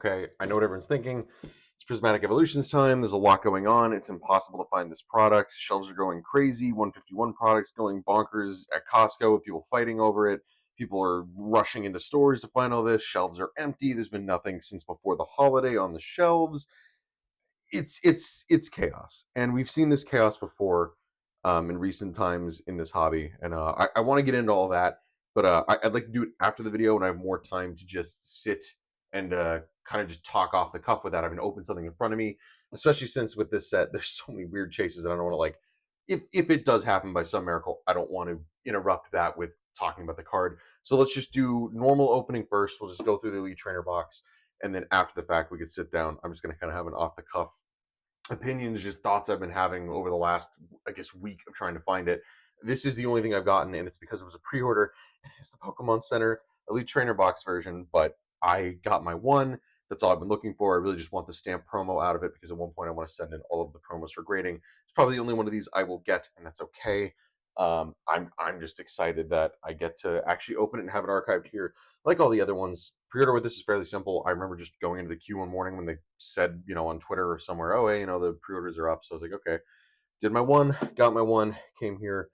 Okay, I know what everyone's thinking. It's Prismatic Evolutions time. There's a lot going on. It's impossible to find this product. Shelves are going crazy. 151 products going bonkers at Costco with people fighting over it. People are rushing into stores to find all this. Shelves are empty. There's been nothing since before the holiday on the shelves. It's chaos, and we've seen this chaos before in recent times in this hobby. And I want to get into all that, but I'd like to do it after the video when I have more time to just sit and kind of just talk off the cuff without having to open something in front of me. Especially since with this set, there's so many weird chases that I don't want to like. If it does happen by some miracle, I don't want to interrupt that with talking about the card. So let's just do normal opening first. We'll just go through the Elite Trainer box, and then after the fact, we could sit down. I'm just going to kind of have an off the cuff opinions, just thoughts I've been having over the last, I guess, week of trying to find it. This is the only thing I've gotten, and it's because it was a pre-order. It's the Pokemon Center Elite Trainer box version, but I got my one. That's all I've been looking for. I really just want the stamp promo out of it because at one point I want to send in all of the promos for grading. It's probably the only one of these I will get, and that's okay. I'm just excited that I get to actually open it and have it archived here. Like all the other ones, pre-order with this is fairly simple. I remember just going into the queue one morning when they said, on Twitter or somewhere, oh, hey, the pre-orders are up. So I was like, okay, did my one, got my one, came here,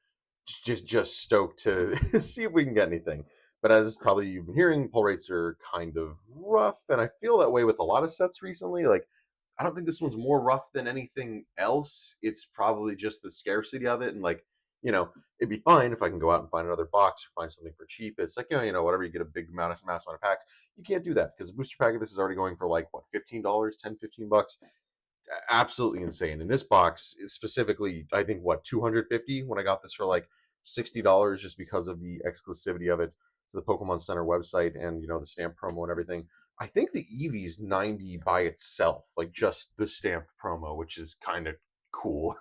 just stoked to see if we can get anything. But as probably you've been hearing, pull rates are kind of rough, and I feel that way with a lot of sets recently. Like, I don't think this one's more rough than anything else. It's probably just the scarcity of it, and like, it'd be fine if I can go out and find another box or find something for cheap. It's like, whatever, you get a big mass amount of packs. You can't do that because the booster pack of this is already going for like, what, $15, 10, $15? Absolutely insane. In this box, specifically, I think, what, 250 when I got this for like $60 just because of the exclusivity of it to the Pokemon Center website and, the stamp promo and everything. I think the Eevee's 90 by itself, like just the stamp promo, which is kind of cool.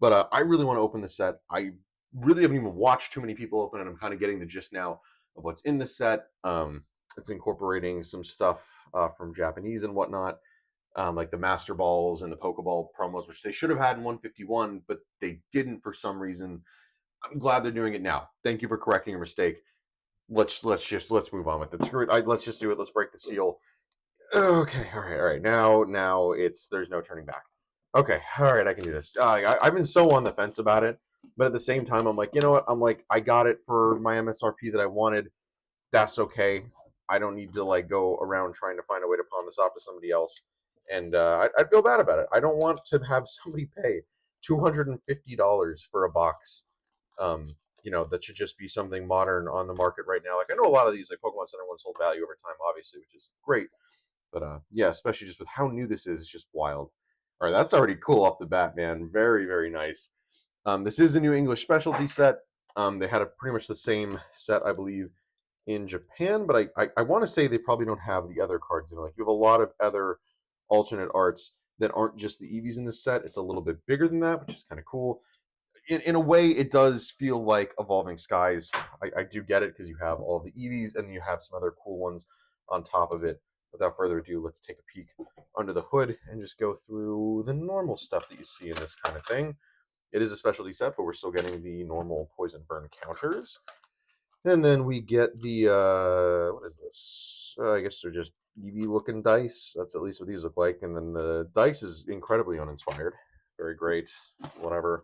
But I really want to open the set. I really haven't even watched too many people open it. I'm kind of getting the gist now of what's in the set. It's incorporating some stuff from Japanese and whatnot, like the Master Balls and the Pokeball promos, which they should have had in 151, but they didn't for some reason. I'm glad they're doing it now. Thank you for correcting your mistake. Let's move on with it. Screw it. Let's just do it. Let's break the seal. Okay, all right. Now there's no turning back. Okay, all right, I can do this. I've been so on the fence about it, but at the same time, I'm like, you know what? I'm like, I got it for my MSRP that I wanted. That's okay. I don't need to like go around trying to find a way to pawn this off to somebody else, and I'd feel bad about it. I don't want to have somebody pay $250 for a box. That should just be something modern on the market right now. Like I know a lot of these like Pokemon Center ones hold value over time, obviously, which is great. But yeah, especially just with how new this is, it's just wild. All right, that's already cool off the bat, man. Very, very nice. This is a new English specialty set. They had pretty much the same set, I believe, in Japan, but I want to say they probably don't have the other cards. Like you have a lot of other alternate arts that aren't just the Eevees in this set. It's a little bit bigger than that, which is kind of cool. In a way, it does feel like Evolving Skies. I do get it because you have all the Eevees and you have some other cool ones on top of it. Without further ado, let's take a peek under the hood and just go through the normal stuff that you see in this kind of thing. It is a specialty set, but we're still getting the normal poison burn counters. And then we get the, what is this? I guess they're just Eevee looking dice. That's at least what these look like. And then the dice is incredibly uninspired. Very great. Whatever.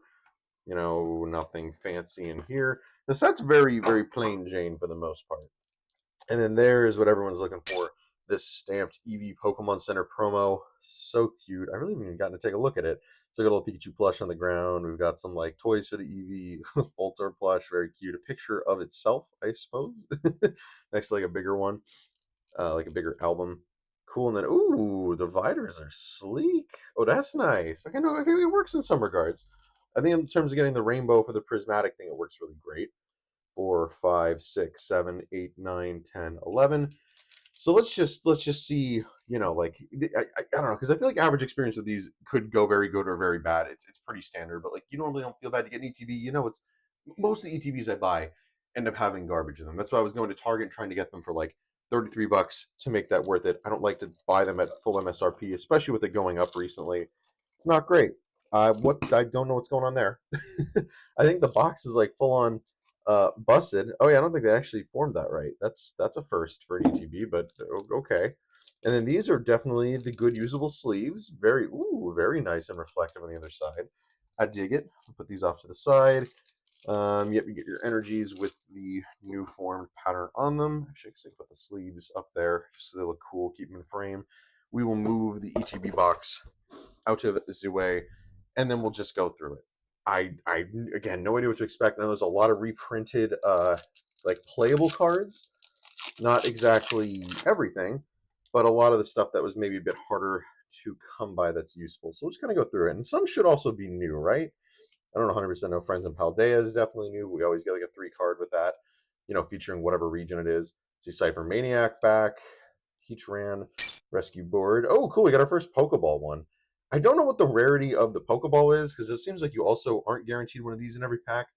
Nothing fancy in here. The set's very, very plain Jane for the most part. And then there is what everyone's looking for. This stamped Eevee Pokemon Center promo. So cute. I really haven't even gotten to take a look at it. So I got a little Pikachu plush on the ground. We've got some like toys for the Eevee. Voltor plush. Very cute. A picture of itself, I suppose. Next to like a bigger one. Like a bigger album. Cool. And then, ooh, dividers are sleek. Oh, that's nice. Okay, no, okay, it works in some regards. I think in terms of getting the rainbow for the prismatic thing, it works really great. 4, 5, 6, 7, 8, 9, 10, 11. So let's just see, like I don't know, because I feel like average experience with these could go very good or very bad. It's pretty standard, but like you normally don't feel bad to get an ETB. It's most of the ETBs I buy end up having garbage in them. That's why I was going to Target and trying to get them for like $33 to make that worth it. I don't like to buy them at full MSRP, especially with it going up recently. It's not great. What I don't know what's going on there. I think the box is like full on busted. Oh yeah, I don't think they actually formed that right. That's a first for an ETB, but okay. And then these are definitely the good usable sleeves. Very nice and reflective on the other side. I dig it. I'll put these off to the side. Yep, you get your energies with the new formed pattern on them. Actually, I can put the sleeves up there just so they look cool, keep them in frame. We will move the ETB box out of the way, and then we'll just go through it. I again, no idea what to expect. I know there's a lot of reprinted, like playable cards. Not exactly everything, but a lot of the stuff that was maybe a bit harder to come by that's useful. So we'll just kind of go through it. And some should also be new, right? I don't 100% know. Friends and Paldea is definitely new. We always get like a 3 card with that, featuring whatever region it is. See Cypher Maniac back, Heatran, Rescue Board. Oh, cool. We got our first Pokeball one. I don't know what the rarity of the Pokeball is because it seems like you also aren't guaranteed one of these in every pack.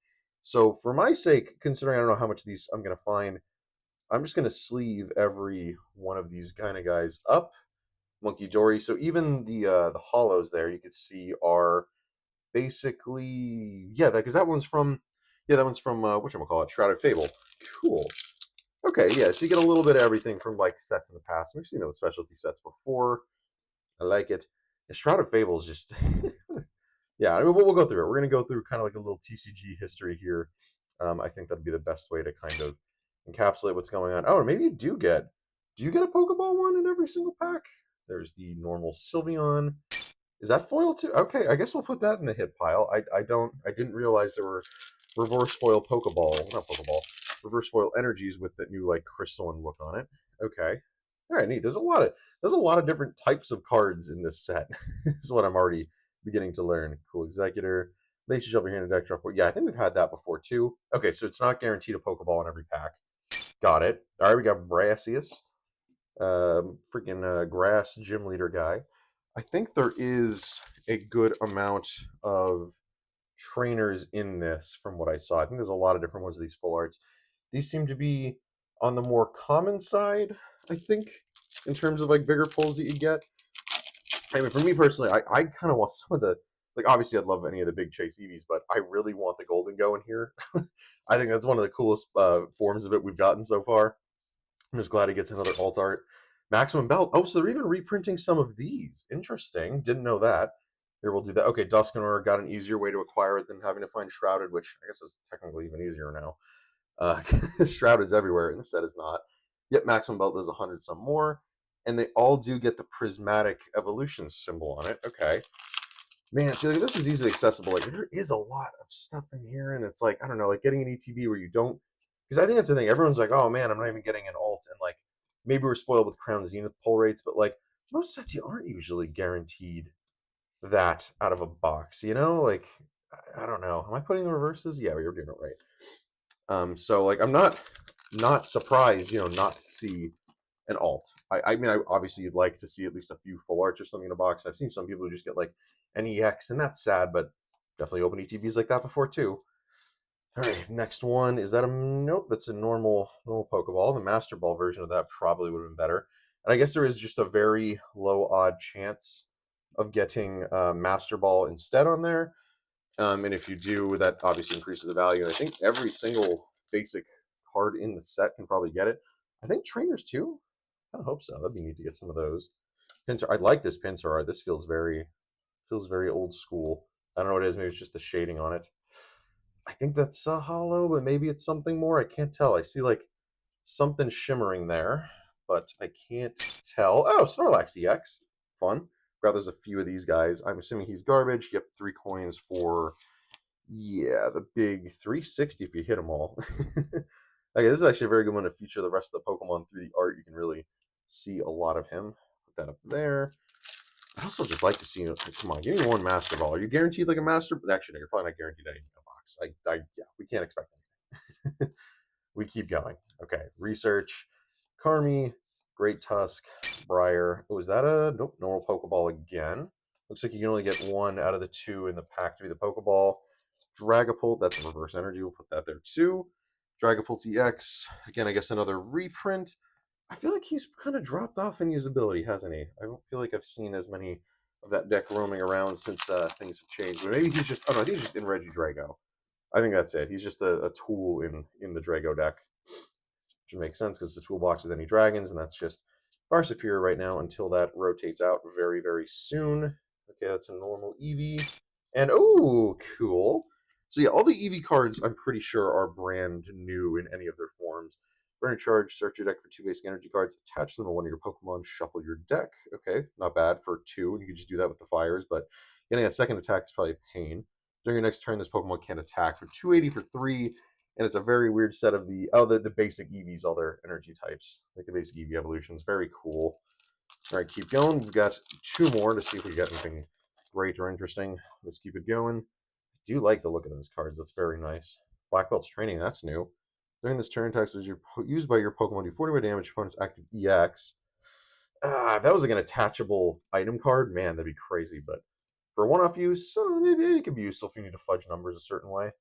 So for my sake, considering I don't know how much of these I'm going to find, I'm just going to sleeve every one of these kind of guys up. Monkey Dory. So even the hollows there you could see are basically, yeah, because that one's from, whatchamacallit, Shrouded Fable. Cool. Okay, yeah, so you get a little bit of everything from like sets in the past. We've seen those specialty sets before. I like it. And Shrouded Fable is just yeah, I mean, we'll go through it. We're gonna go through kind of like a little TCG history here. I think that'd be the best way to kind of encapsulate what's going on. Oh, maybe do you get a Pokeball one in every single pack? There's the normal Sylveon. Is that foil too? Okay, I guess we'll put that in the hit pile. I didn't realize there were reverse foil Pokeball, not Pokeball, reverse foil energies with that new like crystalline look on it. Okay. All right, neat. There's a lot of different types of cards in this set. This is what I'm already beginning to learn. Cool Executor. Lace yourself your hand and deck draw for. Yeah, I think we've had that before too. Okay, so it's not guaranteed a Pokeball in every pack. Got it. All right, we got Brassius, freaking grass gym leader guy. I think there is a good amount of trainers in this from what I saw. I think there's a lot of different ones of these full arts. These seem to be on the more common side, I think, in terms of like bigger pulls that you get. I mean, for me personally, I kind of want some of the, like, obviously I'd love any of the big Chase Eevees, but I really want the Golden Go in here. I think that's one of the coolest forms of it we've gotten so far. I'm just glad he gets another alt art. Maximum Belt. Oh, so they're even reprinting some of these. Interesting. Didn't know that. Here, we'll do that. Okay, Dusknoir got an easier way to acquire it than having to find Shrouded, which I guess is technically even easier now. Shrouded's everywhere, and the set is not. Yet Maximum Belt does 100 some more, and they all do get the Prismatic Evolutions symbol on it. Okay. Man, see, like, this is easily accessible. Like, there is a lot of stuff in here, and it's like, I don't know, like getting an ETB where you don't, because I think that's the thing. Everyone's like, oh man, I'm not even getting an alt, and like maybe we're spoiled with Crown Zenith pull rates, but like most sets you aren't usually guaranteed that out of a box. Like I don't know. Am I putting the reverses? Yeah, you're doing it right. So like I'm not surprised, not to see an alt. I mean, I obviously you'd like to see at least a few full arts or something in a box. I've seen some people who just get like an EX, and that's sad, but definitely open ETBs like that before too. All right, next one is that a nope? That's a normal Pokeball. The Master Ball version of that probably would have been better. And I guess there is just a very low odd chance of getting Master Ball instead on there. And if you do, that obviously increases the value. And I think every single basic card in the set can probably get it. I think trainers too. I hope so. That'd be neat to get some of those. Pinsir, I like this Pinsir art. This feels very old school. I don't know what it is. Maybe it's just the shading on it. I think that's a hollow, but maybe it's something more. I can't tell. I see like something shimmering there, but I can't tell. Oh, Snorlax EX. Fun. Grab there's a few of these guys. I'm assuming he's garbage. Yep, 3 coins for, yeah, the big 360 if you hit them all. Okay, this is actually a very good one to feature the rest of the Pokemon through the art. You can really see a lot of him. Put that up there. I'd also just like to see, come on, give me one Master Ball. Are you guaranteed like a Master? But actually, no, you're probably not guaranteed anything in a box. Yeah, we can't expect anything. We keep going. Okay, research. Carmi, Great Tusk, Briar. Oh, is that a nope? Normal Pokeball again. Looks like you can only get one out of the two in the pack to be the Pokeball. Dragapult, that's a reverse energy. We'll put that there too. Dragapult EX. Again, I guess another reprint. I feel like he's kind of dropped off in usability, hasn't he? I don't feel like I've seen as many of that deck roaming around since things have changed. But maybe he's just, oh no, I think he's just in Regidrago. I think that's it. He's just a tool in the Drago deck, which makes sense because it's a toolbox with any dragons, and that's just far superior right now until that rotates out very, very soon. Okay, that's a normal EV. And oh, cool. So yeah, all the EV cards I'm pretty sure are brand new in any of their forms. Burn a charge, search your deck for two basic energy cards, attach them to one of your Pokemon, shuffle your deck. Okay, not bad for two, and you can just do that with the fires, but getting a second attack is probably a pain. During your next turn, this Pokemon can't attack for 280 for three, and it's a very weird set of the basic EVs, all their energy types, like the basic EV evolutions. Very cool. All right, keep going. We've got two more to see if we get anything great or interesting. Let's keep it going. I do like the look of those cards. That's very nice. Black Belt's training. That's new. During this turn, attacks used by your Pokemon do 40 more damage. Opponent's active EX. If that was like an attachable item card, man, that'd be crazy. But for one-off use, maybe it could be useful if you need to fudge numbers a certain way.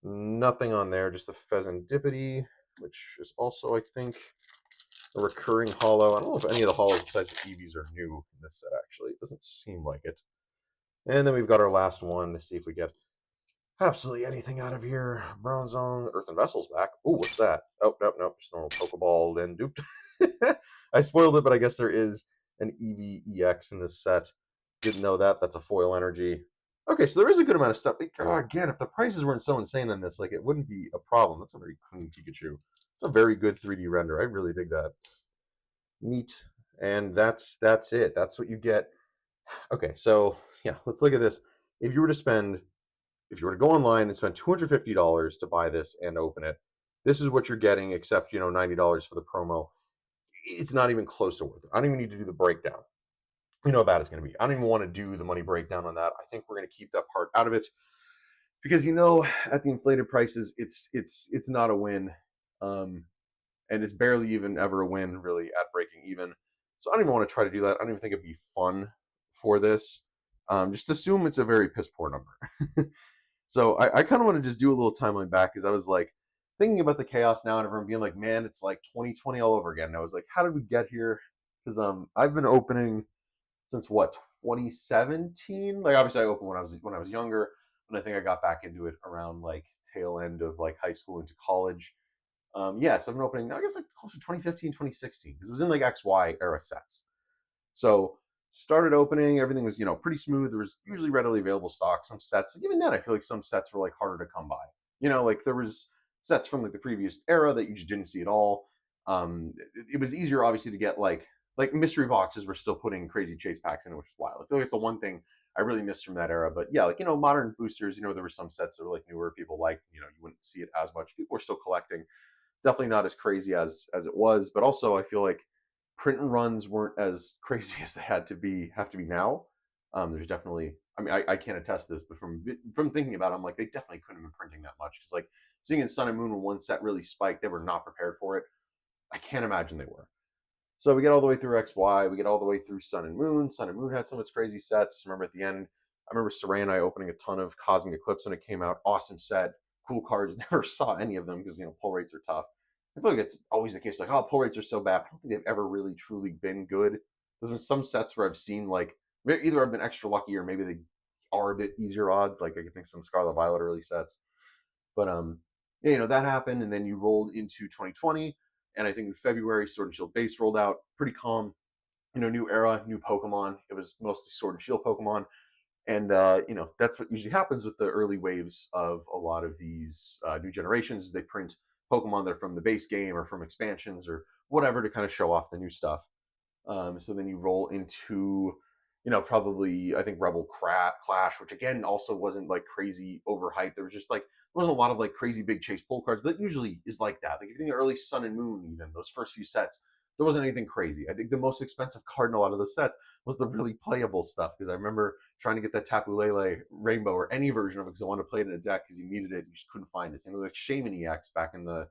Nothing on there, just the Pheasantipity, which is also, I think, a recurring holo. I don't know if any of the holos besides the EVs are new in this set, actually. It doesn't seem like it. And then we've got our last one to see if we get absolutely anything out of here. Bronzong, Earthen Vessel's back. Ooh, what's that? Oh, nope. Just normal Pokeball and duped. I spoiled it, but I guess there is an EV EX in this set. Didn't know that. That's a foil energy. Okay, so there is a good amount of stuff. Again, if the prices weren't so insane on this, like, it wouldn't be a problem. That's a very clean Pikachu. It's a very good 3D render. I really dig that. Neat. And that's it. That's what you get. Okay, so yeah, let's look at this. If you were to go online and spend $250 to buy this and open it, this is what you're getting, except $90 for the promo. It's not even close to worth it. I don't even need to do the breakdown. You know how bad it's going to be. I don't even want to do the money breakdown on that. I think we're going to keep that part out of it because at the inflated prices, it's not a win, and it's barely even ever a win really at breaking even. So I don't even want to try to do that. I don't even think it'd be fun for this. Just assume it's a very piss poor number. So I kind of want to just do a little timeline back because I was like thinking about the chaos now and everyone being like, man, it's like 2020 all over again. And I was like, how did we get here? Because I've been opening since what, 2017? Like obviously I opened when I was younger, and I think I got back into it around like tail end of like high school into college. Yes, I've been opening, I guess like close to 2015, 2016, because it was in like XY era sets. So started opening, everything was, pretty smooth. There was usually readily available stock. Some sets, even then, I feel like some sets were like harder to come by. Like there was sets from like the previous era that you just didn't see at all. It was easier, obviously, to get like mystery boxes were still putting crazy chase packs in it, which was wild. I feel like it's the one thing I really missed from that era. But yeah, like modern boosters, there were some sets that were like newer, people liked, you wouldn't see it as much. People were still collecting. Definitely not as crazy as it was, but also I feel like print and runs weren't as crazy as they have to be now. There's definitely, I mean, I can't attest to this, but from thinking about it, I'm like, they definitely couldn't have been printing that much because like seeing in Sun and Moon when one set really spiked, they were not prepared for it. I can't imagine they were. So we get all the way through XY, we get all the way through Sun and Moon. Sun and Moon had some of its crazy sets. Remember at the end, I remember Saray and I opening a ton of Cosmic Eclipse when it came out. Awesome set, cool cards. Never saw any of them because pull rates are tough. I feel like it's always the case. Like, oh, pull rates are so bad. I don't think they've ever really truly been good. There's been some sets where I've seen like either I've been extra lucky or maybe they are a bit easier odds. Like I can think some Scarlet Violet early sets, but yeah, that happened, and then you rolled into 2020, and I think in February Sword and Shield base rolled out, pretty calm. New era, new Pokemon. It was mostly Sword and Shield Pokemon, and that's what usually happens with the early waves of a lot of these new generations. They print Pokemon that are from the base game or from expansions or whatever to kind of show off the new stuff. So then you roll into, probably I think Rebel Clash, which again also wasn't like crazy overhyped. There was just like there wasn't a lot of like crazy big chase pull cards, but usually is like that. Like if you think the early Sun and Moon, even those first few sets, there wasn't anything crazy. I think the most expensive card in a lot of those sets was the really playable stuff because I remember trying to get that Tapu Lele Rainbow or any version of it because I wanted to play it in a deck because you needed it, you just couldn't find it. Same like Shaman EX back in the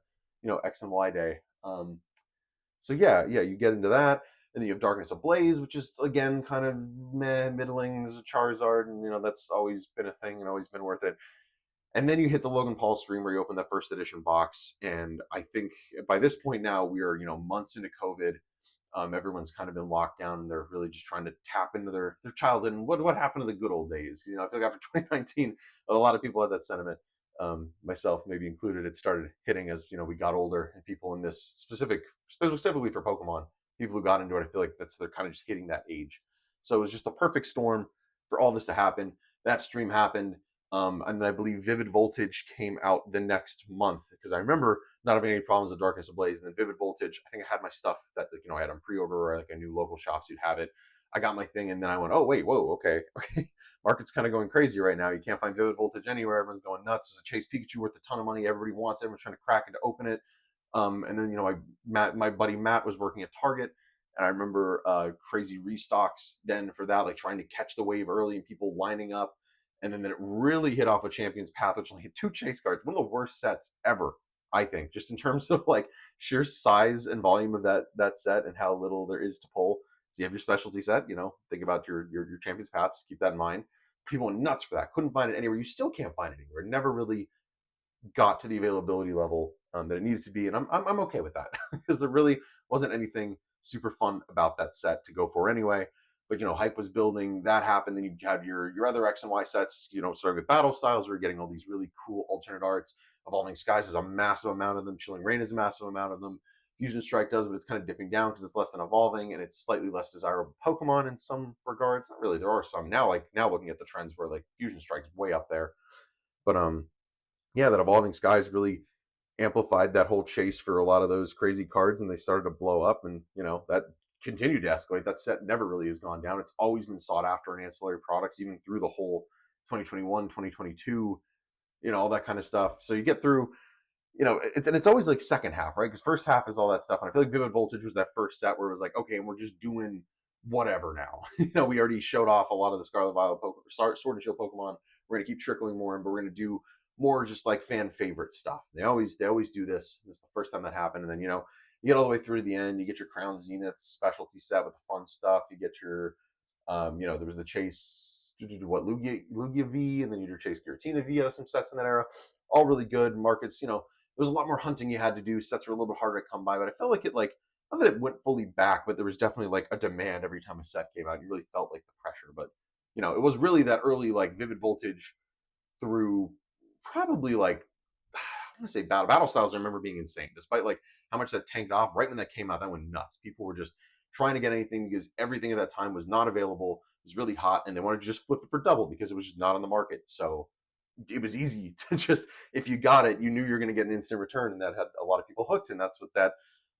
X and Y day. So yeah, you get into that, and then you have Darkness Ablaze, which is again kind of middling. There's a Charizard, and that's always been a thing and always been worth it. And then you hit the Logan Paul stream where you open that first edition box, and I think by this point now we are months into COVID. Everyone's kind of been locked down, and they're really just trying to tap into their childhood and what happened to the good old days. I feel like after 2019, a lot of people had that sentiment. Myself maybe included. It started hitting as we got older, and people in this specifically for Pokemon, people who got into it, I feel like they're kind of just hitting that age. So it was just a perfect storm for all this to happen. That stream happened. And then I believe Vivid Voltage came out the next month, because I remember not having any problems with Darkness Ablaze. And then Vivid Voltage, I think I had my stuff that, like, I had on pre-order, or like I knew local shops who'd have it. I got my thing, and then I went, oh wait, whoa, okay, okay. Market's kind of going crazy right now. You can't find Vivid Voltage anywhere. Everyone's going nuts. There's a Chase Pikachu worth a ton of money. Everybody wants it. Everyone's trying to crack it to open it. And then my buddy Matt was working at Target, and I remember crazy restocks then for that, like trying to catch the wave early and people lining up. And then it really hit off a Champion's Path, which only had 2 chase cards. One of the worst sets ever, I think, just in terms of like sheer size and volume of that set and how little there is to pull. So you have your specialty set, think about your Champion's Path, just keep that in mind. People went nuts for that. Couldn't find it anywhere. You still can't find it anywhere. It never really got to the availability level that it needed to be, and I'm okay with that because there really wasn't anything super fun about that set to go for anyway. But hype was building. That happened. Then you had your other X and Y sets. Starting with Battle Styles, we were getting all these really cool alternate arts. Evolving Skies has a massive amount of them. Chilling Reign has a massive amount of them. Fusion Strike does, but it's kind of dipping down because it's less than Evolving, and it's slightly less desirable Pokemon in some regards. Not really. There are some now. Like now, looking at the trends, where like Fusion Strike's way up there. But yeah, that Evolving Skies really amplified that whole chase for a lot of those crazy cards, and they started to blow up, and that continued to escalate. That set never really has gone down. It's always been sought after in ancillary products, even through the whole 2021, 2022, all that kind of stuff. So you get through, and it's always like second half, right? Because first half is all that stuff, and I feel like Vivid Voltage was that first set where it was like, okay, and we're just doing whatever now. We already showed off a lot of the Scarlet Violet Sword and Shield Pokemon. We're gonna keep trickling more in, but we're gonna do more just like fan favorite stuff. They always do this. This is the first time that happened, and then you get all the way through to the end. You get your Crown Zenith specialty set with the fun stuff. You get your, there was the Chase Lugia V, and then you do Chase Giratina V out of some sets in that era. All really good markets. There was a lot more hunting you had to do. Sets were a little bit harder to come by, but I felt like it not that it went fully back, but there was definitely like a demand every time a set came out. You really felt like the pressure, but it was really that early like Vivid Voltage through probably like I'm gonna say battle styles. I remember being insane, despite like how much that tanked off. Right when that came out, that went nuts. People were just trying to get anything because everything at that time was not available. It was really hot, and they wanted to just flip it for double because it was just not on the market. So it was easy to just, if you got it, you knew you were going to get an instant return, and that had a lot of people hooked. And that's what that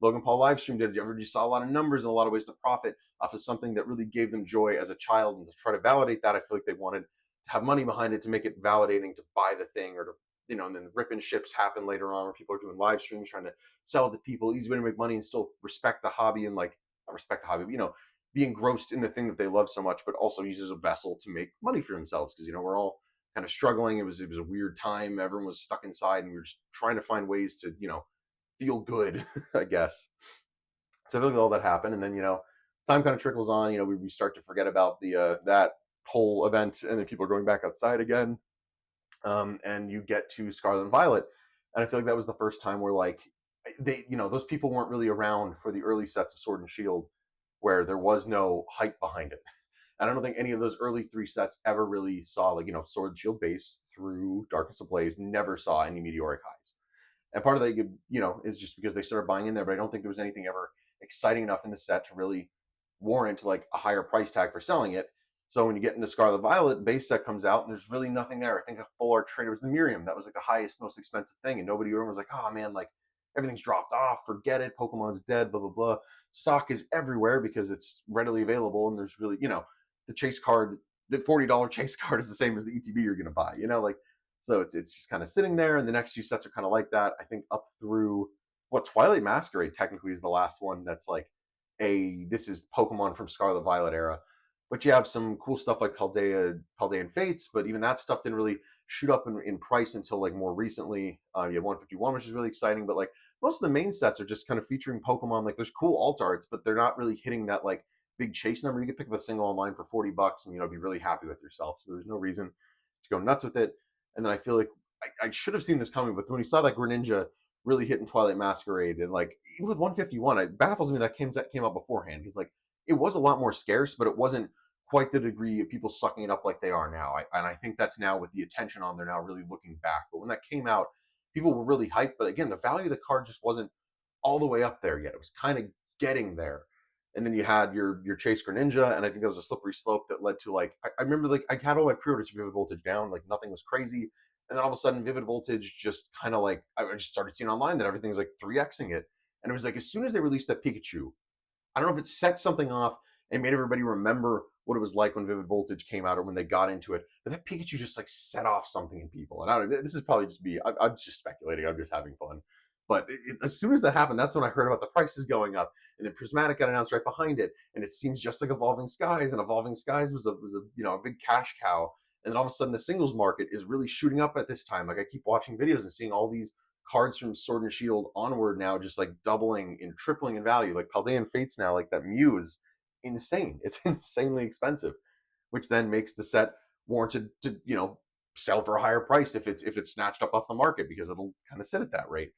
Logan Paul live stream did. Everybody saw a lot of numbers and a lot of ways to profit off of something that really gave them joy as a child, and to try to validate that, I feel like they wanted to have money behind it to make it validating to buy the thing, or to and then ripping ships happen later on where people are doing live streams trying to sell it to people. Easy way to make money and still respect the hobby, and like not respect the hobby, but, be engrossed in the thing that they love so much, but also use as a vessel to make money for themselves. Because we're all kind of struggling. It was a weird time. Everyone was stuck inside, and we were just trying to find ways to feel good, I guess. So I feel like all that happened, and then time kind of trickles on. We start to forget about the that whole event, and then people are going back outside again. And you get to Scarlet and Violet, and I feel like that was the first time where like they, those people weren't really around for the early sets of Sword and Shield, where there was no hype behind it. And I don't think any of those early 3 sets ever really saw like Sword and Shield base through Darkness Ablaze never saw any meteoric highs. And part of that, is just because they started buying in there, but I don't think there was anything ever exciting enough in the set to really warrant like a higher price tag for selling it. So when you get into Scarlet Violet, base set comes out, and there's really nothing there. I think a full art trader was the Miriam. That was like the highest, most expensive thing, and nobody was like, oh man, like everything's dropped off, forget it, Pokemon's dead, blah blah blah. Stock is everywhere because it's readily available, and there's really, the chase card, the $40 chase card is the same as the ETB you're gonna buy, so it's just kind of sitting there, and the next few sets are kind of like that. I think up through Twilight Masquerade technically is the last one that's like this is Pokemon from Scarlet Violet era. But you have some cool stuff like Paldean Fates, but even that stuff didn't really shoot up in price until like more recently. You have 151, which is really exciting, but like most of the main sets are just kind of featuring Pokemon. Like there's cool alt arts, but they're not really hitting that like big chase number. You could pick up a single online for $40 and be really happy with yourself. So there's no reason to go nuts with it. And then I feel like I should have seen this coming, but when you saw that Greninja really hitting Twilight Masquerade, and like even with 151, it baffles me that came out beforehand, because like it was a lot more scarce, but it wasn't quite the degree of people sucking it up like they are now. And I think that's now with the attention on there now, really looking back. But when that came out, people were really hyped. But again, the value of the card just wasn't all the way up there yet. It was kind of getting there. and then you had your Chase Greninja, and I think that was a slippery slope that led to like I remember like I had all my pre-orders for Vivid Voltage down, like nothing was crazy, and then all of a sudden Vivid Voltage just kind of like I just started seeing online that everything's like 3xing it, and it was like as soon as they released that Pikachu, I don't know if it set something off and made everybody remember what it was like when Vivid Voltage came out or when they got into it. But that Pikachu just like set off something in people. And I don't. This is probably just me. I'm just speculating. I'm just having fun. But as soon as that happened, that's when I heard about the prices going up, and then Prismatic got announced right behind it, and it seems just like Evolving Skies, and Evolving Skies was a a big cash cow, and then all of a sudden the singles market is really shooting up at this time. Like I keep watching videos and seeing all these cards from Sword and Shield onward now just like doubling and tripling in value. Like Paldean Fates now, like that Mew is insane. It's insanely expensive, which then makes the set warranted to sell for a higher price if it's snatched up off the market because it'll kind of sit at that rate.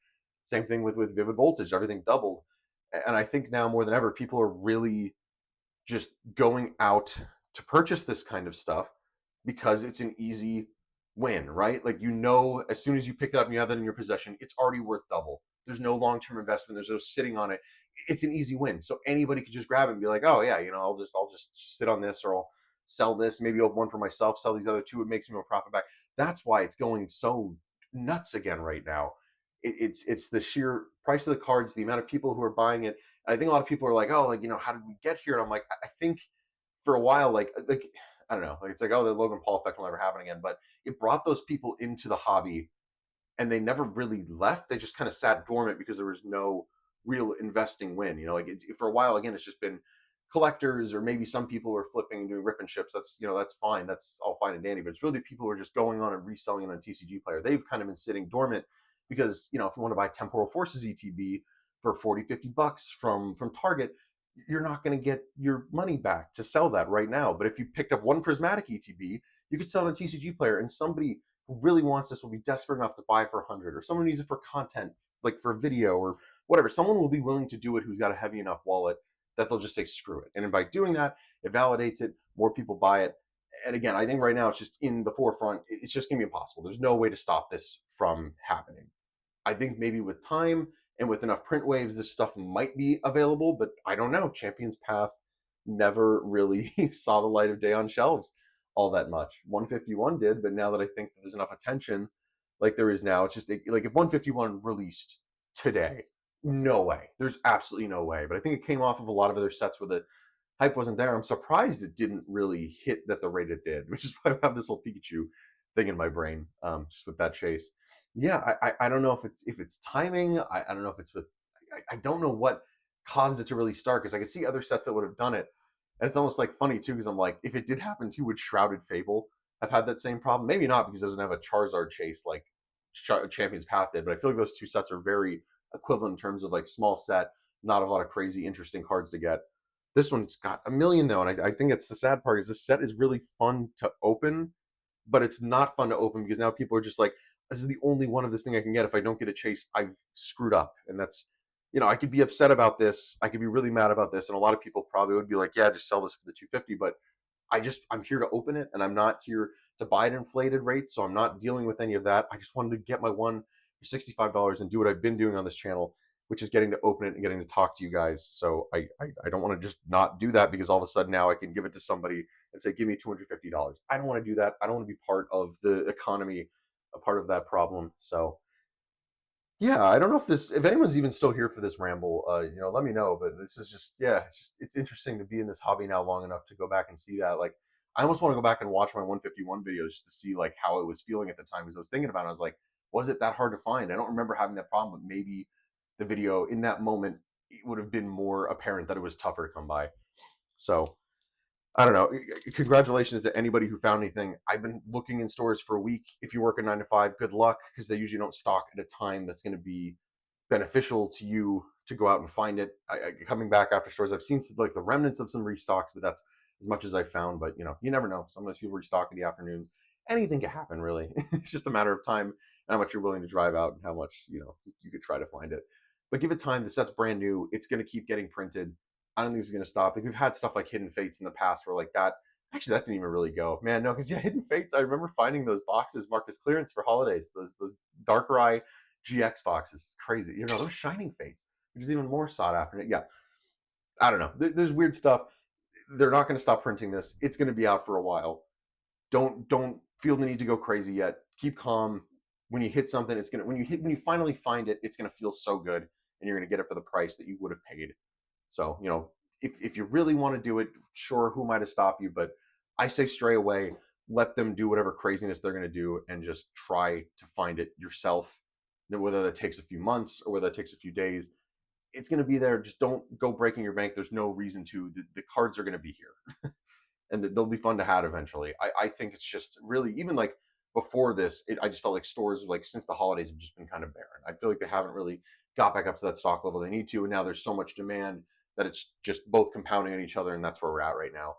Same thing with Vivid Voltage, everything doubled, and I think now more than ever people are really just going out to purchase this kind of stuff because it's an easy win, right? Like as soon as you pick it up and you have that in your possession, it's already worth double. There's no long-term investment. There's no sitting on it. It's an easy win. So anybody could just grab it and be like, oh yeah, I'll just sit on this or I'll sell this, maybe open one for myself, sell these other two. It makes me more profit back. That's why it's going so nuts again right now. It's the sheer price of the cards, the amount of people who are buying it. And I think a lot of people are like, oh, like how did we get here? And I'm like, I think for a while, like I don't know, like it's like, oh, the Logan Paul effect will never happen again. But it brought those people into the hobby, and they never really left. They just kind of sat dormant because there was no real investing win. Like for a while, again, it's just been collectors or maybe some people are flipping and doing rip and ships. That's fine. That's all fine and dandy. But it's really people who are just going on and reselling it on TCG Player. They've kind of been sitting dormant because if you want to buy Temporal Forces ETB for 40-50 bucks from Target, you're not going to get your money back to sell that right now. But if you picked up one Prismatic ETB, you could sell it on TCG Player, and somebody who really wants this will be desperate enough to buy for 100, or someone needs it for content, like for video or whatever. Someone will be willing to do it who's got a heavy enough wallet that they'll just say screw it. And by doing that, it validates it. More people buy it. And again, I think right now it's just in the forefront. It's just going to be impossible. There's no way to stop this from happening. I think maybe with time and with enough print waves, this stuff might be available, but I don't know. Champion's Path never really saw the light of day on shelves all that much. 151 did, but now that I think there's enough attention like there is now, it's just like if 151 released today, no way. There's absolutely no way. But I think it came off of a lot of other sets where the hype wasn't there. I'm surprised it didn't really hit that the rate it did, which is why I have this whole Pikachu thing in my brain, just with that chase. Yeah, I don't know if it's timing. I don't know if it's with I don't know what caused it to really start because I could see other sets that would have done it. And it's almost like funny too because I'm like, if it did happen too, would Shrouded Fable have had that same problem? Maybe not because it doesn't have a Charizard chase like Champion's Path did. But I feel like those two sets are very equivalent in terms of like small set, not a lot of crazy interesting cards to get. This one's got a million though, and I think it's the sad part is this set is really fun to open, but it's not fun to open because now people are just like, this is the only one of this thing I can get. If I don't get a chase, I've screwed up. And that's, I could be upset about this. I could be really mad about this. And a lot of people probably would be like, yeah, just sell this for the 250. But I'm here to open it and I'm not here to buy at inflated rates. So I'm not dealing with any of that. I just wanted to get my one for $65 and do what I've been doing on this channel, which is getting to open it and getting to talk to you guys. So I don't want to just not do that because all of a sudden now I can give it to somebody and say, give me $250. I don't want to do that. I don't want to be part of the economy, a part of that problem. So yeah, I don't know if anyone's even still here for this ramble, let me know. But this is just, yeah, it's interesting to be in this hobby now long enough to go back and see that. Like, I almost want to go back and watch my 151 videos just to see like how it was feeling at the time. Because I was thinking about it, I was like, was it that hard to find? I don't remember having that problem, but maybe the video in that moment it would have been more apparent that it was tougher to come by. So I don't know. Congratulations to anybody who found anything. I've been looking in stores for a week. If you work a 9 to 5, good luck because they usually don't stock at a time that's going to be beneficial to you to go out and find it. Coming back after stores, I've seen like the remnants of some restocks, but that's as much as I found. But you never know. Sometimes people restock in the afternoons. Anything can happen, really. It's just a matter of time and how much you're willing to drive out and how much you could try to find it. But give it time. The set's brand new. It's going to keep getting printed. I don't think it's going to stop. Like we've had stuff like Hidden Fates in the past where like that. Actually, that didn't even really go. Man, no, because yeah, Hidden Fates. I remember finding those boxes marked as clearance for holidays. Those Darkrai GX boxes. It's crazy. Those Shining Fates, which is even more sought after. Yeah. I don't know. There's weird stuff. They're not going to stop printing this. It's going to be out for a while. Don't feel the need to go crazy yet. Keep calm. When you hit something, it's gonna when you finally find it, it's gonna feel so good, and you're gonna get it for the price that you would have paid. So if you really want to do it, sure, who am I to stop you? But I say stray away. Let them do whatever craziness they're gonna do, and just try to find it yourself. Whether that takes a few months or whether that takes a few days, it's gonna be there. Just don't go breaking your bank. There's no reason to. The cards are gonna be here and they'll be fun to have eventually. I think it's just really even like before this, I just felt like stores like since the holidays have just been kind of barren. I feel like they haven't really got back up to that stock level they need to, and now there's so much demand that it's just both compounding on each other, and that's where we're at right now.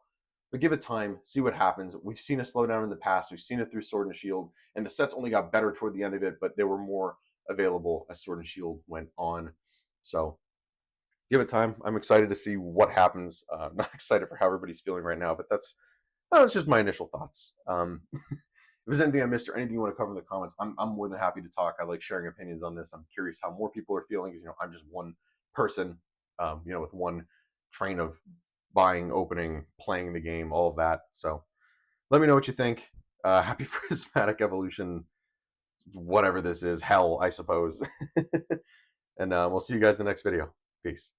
But give it time, see what happens. We've seen a slowdown in the past. We've seen it through Sword and Shield, and the sets only got better toward the end of it, but they were more available as Sword and Shield went on. So give it time. I'm excited to see what happens. I'm not excited for how everybody's feeling right now, but that's just my initial thoughts. If there's anything I missed or anything you want to cover in the comments, I'm more than happy to talk. I like sharing opinions on this. I'm curious how more people are feeling because I'm just one person, with one train of buying, opening, playing the game, all of that. So let me know what you think. Happy Prismatic Evolution, whatever this is, hell, I suppose. And we'll see you guys in the next video. Peace.